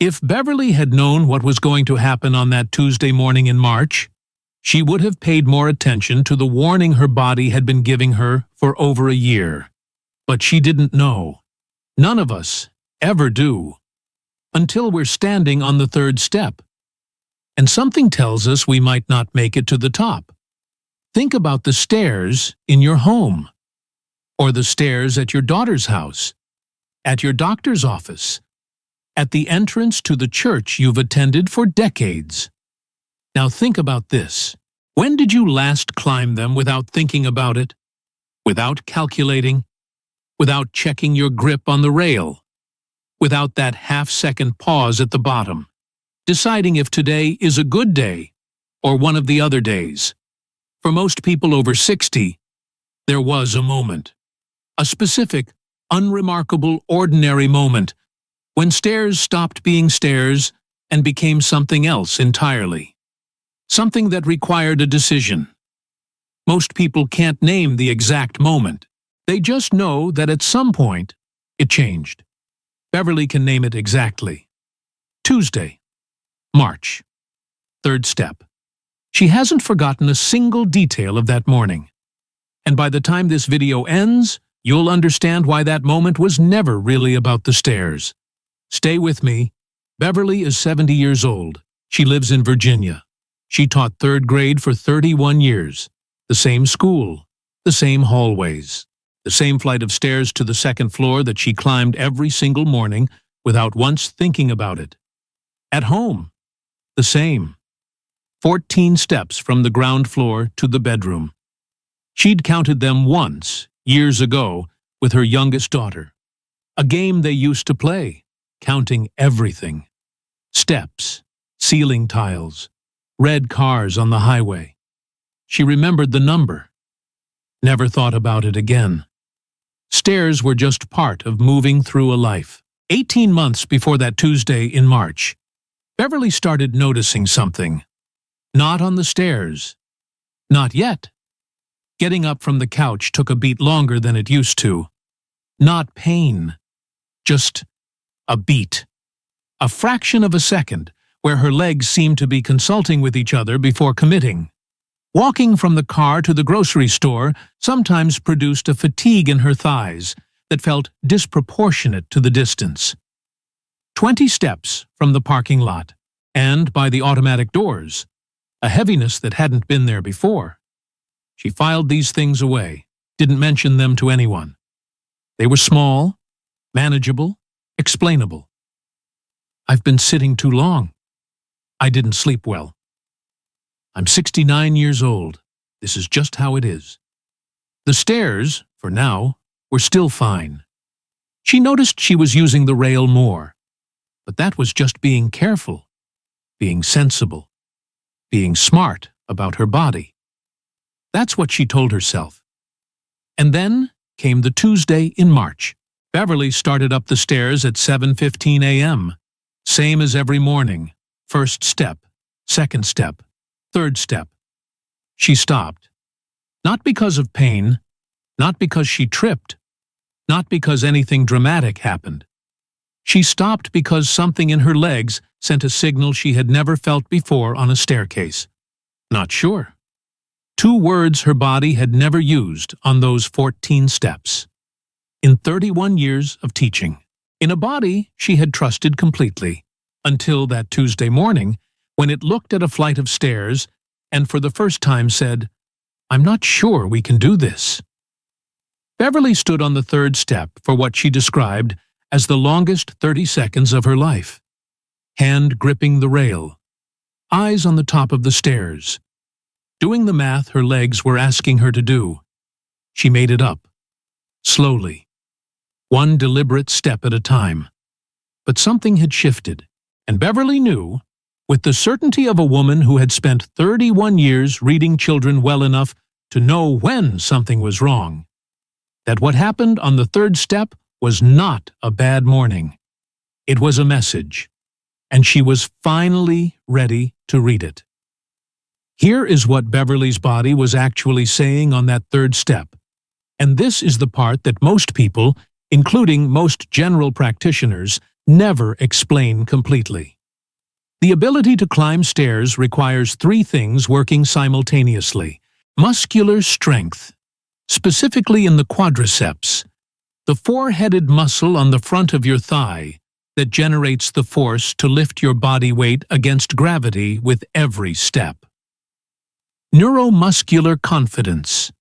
If Beverly had known what was going to happen on that Tuesday morning in March, she would have paid more attention to the warning her body had been giving her for over a year. But she didn't know. None of us ever do. Until we're standing on the third step. And something tells us we might not make it to the top. Think about the stairs in your home. Or the stairs at your daughter's house. At your doctor's office. At the entrance to the church you've attended for decades. Now think about this. When did you last climb them without thinking about it? Without calculating? Without checking your grip on the rail? Without that half-second pause at the bottom? Deciding if today is a good day or one of the other days? For most people over 60, there was a moment. A specific, unremarkable, ordinary moment when stairs stopped being stairs and became something else entirely. Something that required a decision. Most people can't name the exact moment. They just know that at some point, it changed. Beverly can name it exactly. Tuesday, March. Third step. She hasn't forgotten a single detail of that morning. And by the time this video ends, you'll understand why that moment was never really about the stairs. Stay with me. Beverly is 70 years old. She lives in Virginia. She taught third grade for 31 years. The same school, the same hallways, the same flight of stairs to the second floor that she climbed every single morning without once thinking about it. At home, the same. 14 steps from the ground floor to the bedroom. She'd counted them once, years ago, with her youngest daughter. A game they used to play, counting everything. Steps, ceiling tiles, red cars on the highway. She remembered the number. Never thought about it again. Stairs were just part of moving through a life. 18 months before that Tuesday in March, Beverly started noticing something. Not on the stairs. Not yet. Getting up from the couch took a beat longer than it used to. Not pain. Just a beat. A fraction of a second, where her legs seemed to be consulting with each other before committing. Walking from the car to the grocery store sometimes produced a fatigue in her thighs that felt disproportionate to the distance. 20 steps from the parking lot, and by the automatic doors, a heaviness that hadn't been there before. She filed these things away, didn't mention them to anyone. They were small, manageable, explainable. I've been sitting too long. I didn't sleep well. I'm 69 years old. This is just how it is. The stairs, for now, were still fine. She noticed she was using the rail more, but that was just being careful, being sensible, being smart about her body. That's what she told herself. And then came the Tuesday in March. Beverly started up the stairs at 7:15 a.m., same as every morning. First step, second step, third step. She stopped. Not because of pain, not because she tripped, not because anything dramatic happened. She stopped because something in her legs sent a signal she had never felt before on a staircase. Not sure. 2 words her body had never used on those 14 steps. In 31 years of teaching. In a body she had trusted completely. Until that Tuesday morning, when it looked at a flight of stairs and for the first time said, "I'm not sure we can do this." Beverly stood on the third step for what she described as the longest 30 seconds of her life. Hand gripping the rail, eyes on the top of the stairs, doing the math her legs were asking her to do. She made it up, slowly, one deliberate step at a time. But something had shifted. And Beverly knew, with the certainty of a woman who had spent 31 years reading children well enough to know when something was wrong, that what happened on the third step was not a bad morning. It was a message, and she was finally ready to read it. Here is what Beverly's body was actually saying on that third step, and this is the part that most people, including most general practitioners, never explain completely. The ability to climb stairs requires three things working simultaneously. Muscular strength, specifically in the quadriceps, the four-headed muscle on the front of your thigh that generates the force to lift your body weight against gravity with every step. Neuromuscular confidence,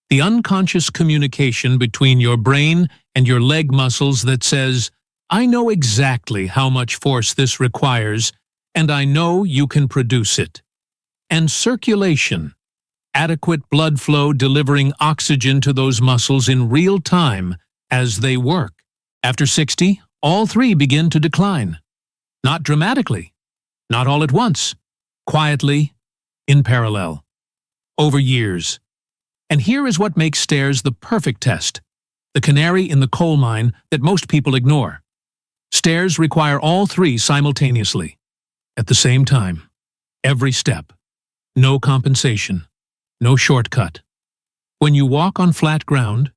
the unconscious communication between your brain and your leg muscles that says, "I know exactly how much force this requires, and I know you can produce it." And circulation, adequate blood flow delivering oxygen to those muscles in real time as they work. After 60, all three begin to decline. Not dramatically, not all at once, quietly, in parallel, over years. And here is what makes stairs the perfect test, the canary in the coal mine that most people ignore. Stairs require all three simultaneously, at the same time, every step. No compensation, no shortcut. When you walk on flat ground,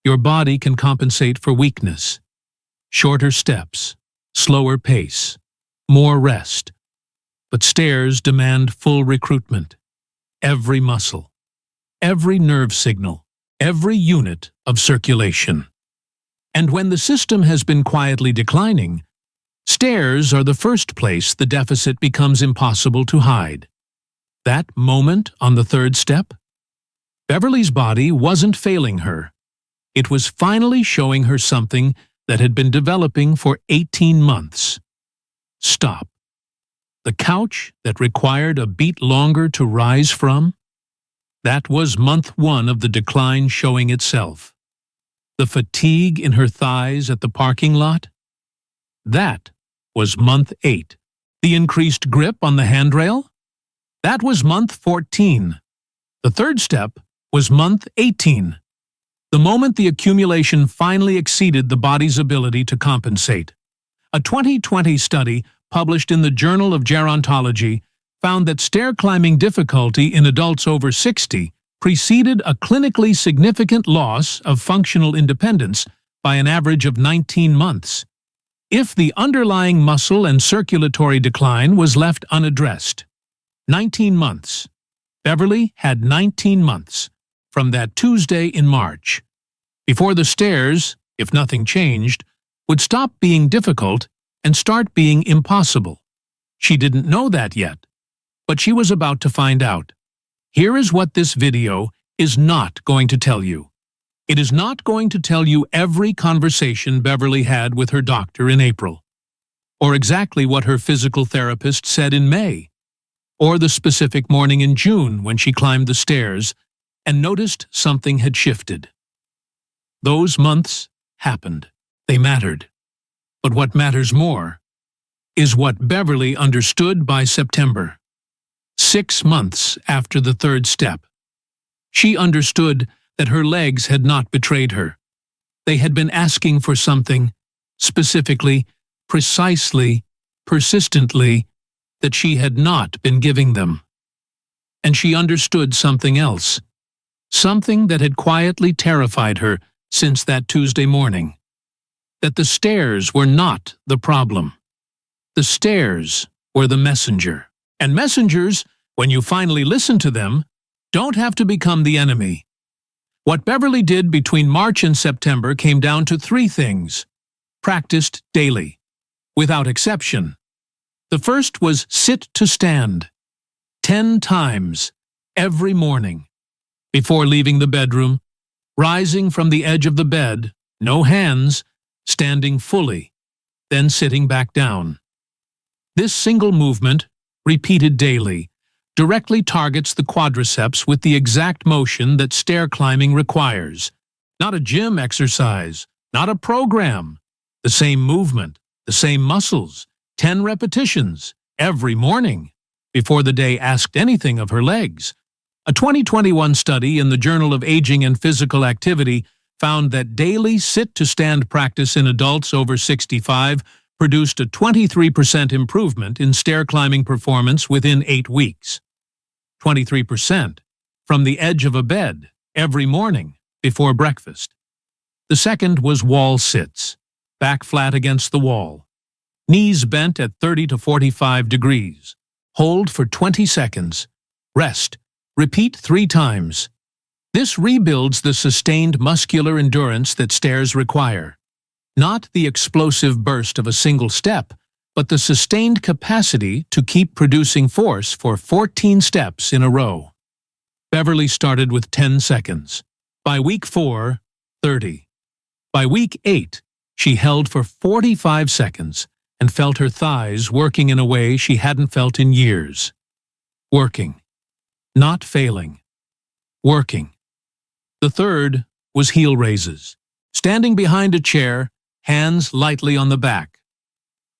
your body can compensate for weakness. Shorter steps, slower pace, more rest. But stairs demand full recruitment. Every muscle, every nerve signal, every unit of circulation. And when the system has been quietly declining, stairs are the first place the deficit becomes impossible to hide. That moment on the third step? Beverly's body wasn't failing her. It was finally showing her something that had been developing for 18 months. Stop. The couch that required a beat longer to rise from? That was month 1 of the decline showing itself. The fatigue in her thighs at the parking lot? That was month 8. The increased grip on the handrail? That was month 14. The third step was month 18. The moment the accumulation finally exceeded the body's ability to compensate. A 2020 study published in the Journal of Gerontology found that stair-climbing difficulty in adults over 60 preceded a clinically significant loss of functional independence by an average of 19 months. If the underlying muscle and circulatory decline was left unaddressed. 19 months. Beverly had 19 months from that Tuesday in March, before the stairs, if nothing changed, would stop being difficult and start being impossible. She didn't know that yet, but she was about to find out. Here is what this video is not going to tell you. It is not going to tell you every conversation Beverly had with her doctor in April, or exactly what her physical therapist said in May, or the specific morning in June when she climbed the stairs and noticed something had shifted. Those months happened. They mattered. But what matters more is what Beverly understood by September, 6 months after the third step. She understood that her legs had not betrayed her. They had been asking for something, specifically, precisely, persistently, that she had not been giving them. And she understood something else, something that had quietly terrified her since that Tuesday morning. That the stairs were not the problem. The stairs were the messenger. And messengers, when you finally listen to them, don't have to become the enemy. What Beverly did between March and September came down to 3 things, practiced daily, without exception. The first was sit to stand, 10 times, every morning, before leaving the bedroom, rising from the edge of the bed, no hands, standing fully, then sitting back down. This single movement, repeated daily, directly targets the quadriceps with the exact motion that stair climbing requires. Not a gym exercise, not a program. The same movement, the same muscles, 10 repetitions, every morning, before the day asked anything of her legs. A 2021 study in the Journal of Aging and Physical Activity found that daily sit-to-stand practice in adults over 65 produced a 23% improvement in stair climbing performance within 8 weeks. 23% from the edge of a bed every morning before breakfast. The second was wall sits, back flat against the wall. Knees bent at 30 to 45 degrees. Hold for 20 seconds. Rest. Repeat 3 times. This rebuilds the sustained muscular endurance that stairs require. Not the explosive burst of a single step, but the sustained capacity to keep producing force for 14 steps in a row. Beverly started with 10 seconds. By week 4, 30. By week 8, she held for 45 seconds and felt her thighs working in a way she hadn't felt in years. Working. Not failing. Working. The third was heel raises. Standing behind a chair, hands lightly on the back.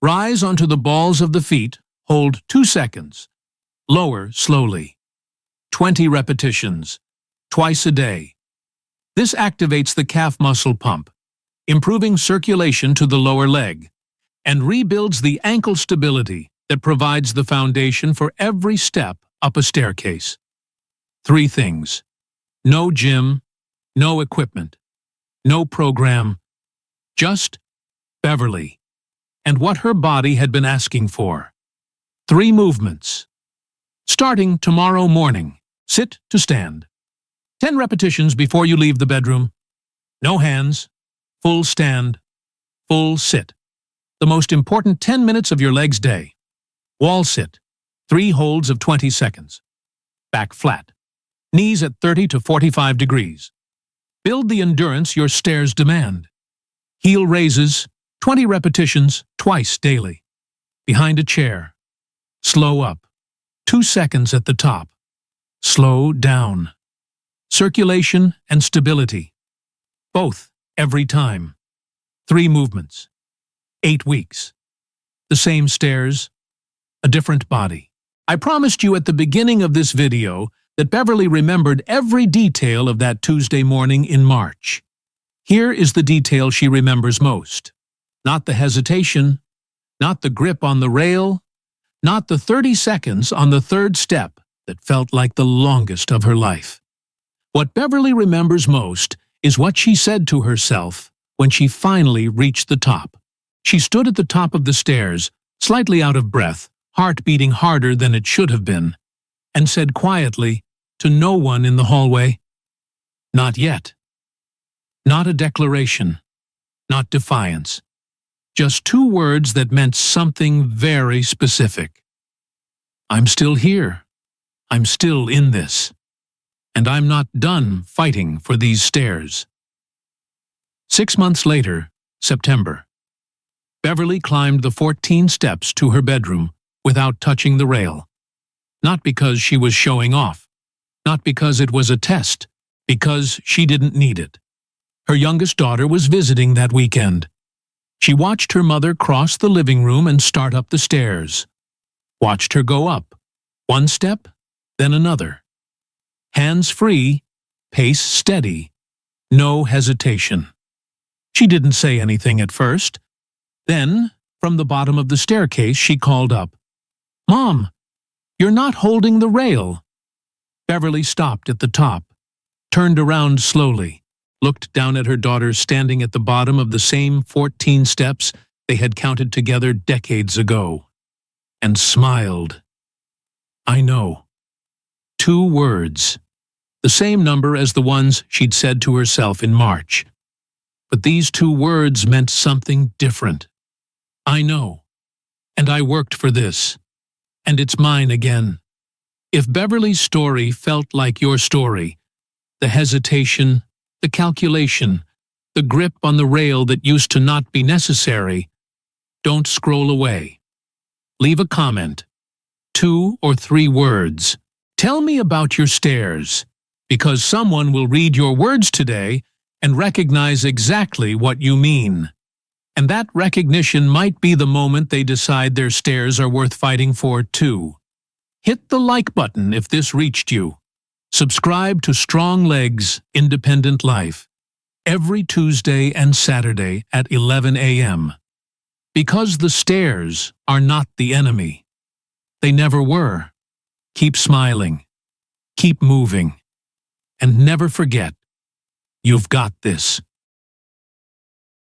Rise onto the balls of the feet, hold 2 seconds. Lower slowly. 20 repetitions, twice a day. This activates the calf muscle pump, improving circulation to the lower leg, and rebuilds the ankle stability that provides the foundation for every step up a staircase. 3 things. No gym, no equipment, no program, just Beverly, and what her body had been asking for. 3 movements. Starting tomorrow morning, sit to stand. 10 repetitions before you leave the bedroom. No hands, full stand, full sit. The most important 10 minutes of your leg's day. Wall sit, 3 holds of 20 seconds. Back flat, knees at 30 to 45 degrees. Build the endurance your stairs demand. Heel raises, 20 repetitions, twice daily. Behind a chair. Slow up, 2 seconds at the top. Slow down. Circulation and stability. Both, every time. 3 movements. 8 weeks. The same stairs, a different body. I promised you at the beginning of this video that Beverly remembered every detail of that Tuesday morning in March. Here is the detail she remembers most. Not the hesitation, not the grip on the rail, not the 30 seconds on the 3rd step that felt like the longest of her life. What Beverly remembers most is what she said to herself when she finally reached the top. She stood at the top of the stairs, slightly out of breath, heart beating harder than it should have been, and said quietly to no one in the hallway, "Not yet." Not a declaration, not defiance. Just 2 words that meant something very specific. I'm still here. I'm still in this. And I'm not done fighting for these stairs. 6 months later, September. Beverly climbed the 14 steps to her bedroom without touching the rail. Not because she was showing off. Not because it was a test. Because she didn't need it. Her youngest daughter was visiting that weekend. She watched her mother cross the living room and start up the stairs. Watched her go up. 1 step, then another. Hands free, pace steady. No hesitation. She didn't say anything at first. Then, from the bottom of the staircase, she called up, "Mom, you're not holding the rail." Beverly stopped at the top, turned around slowly, looked down at her daughter standing at the bottom of the same 14 steps they had counted together decades ago, and smiled. I know. 2 words. The same number as the ones she'd said to herself in March. But these 2 words meant something different. I know. And I worked for this. And it's mine again. If Beverly's story felt like your story, the hesitation, the calculation, the grip on the rail that used to not be necessary, don't scroll away. Leave a comment. 2 or 3 words. Tell me about your stairs, because someone will read your words today and recognize exactly what you mean. And that recognition might be the moment they decide their stairs are worth fighting for too. Hit the like button if this reached you. Subscribe to Strong Legs, Independent Life, every Tuesday and Saturday at 11 a.m. Because the stairs are not the enemy. They never were. Keep smiling. Keep moving. And never forget, you've got this.